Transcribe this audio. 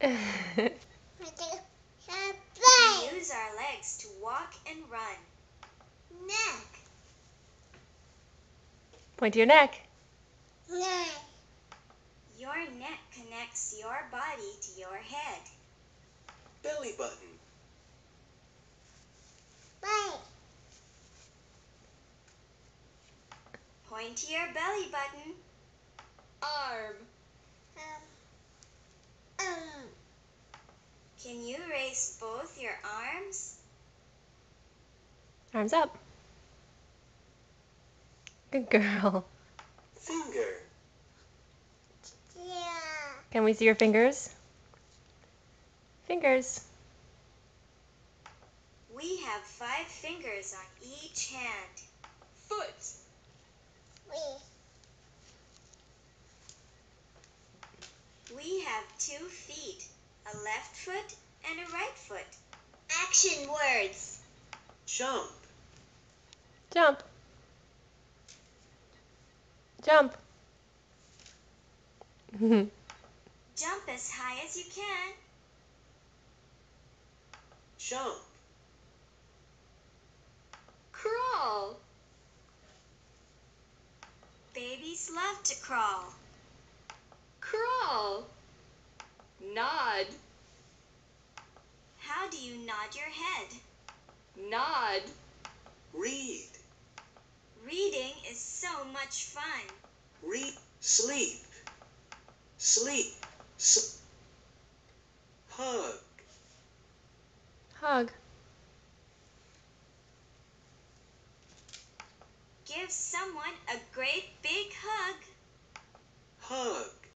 We use our legs to walk and run. Neck. Point to your neck. Neck. Your neck connects your body to your head. Belly button. Belly. Point to your belly button. Arm. Can you raise both your arms? Arms up. Good girl. Finger. Yeah. Can we see your fingers? Fingers. We have 5 fingers on each hand. Foot. We have 2 feet, a left foot and a right foot. Action words. Jump. Jump. Jump. Jump as high as you can. Jump. Crawl. Babies love to crawl. Crawl. Nod. How do you nod your head? Nod. Read. Reading is so much fun. Read. Sleep. Sleep. Hug. Hug. Give someone a great big hug.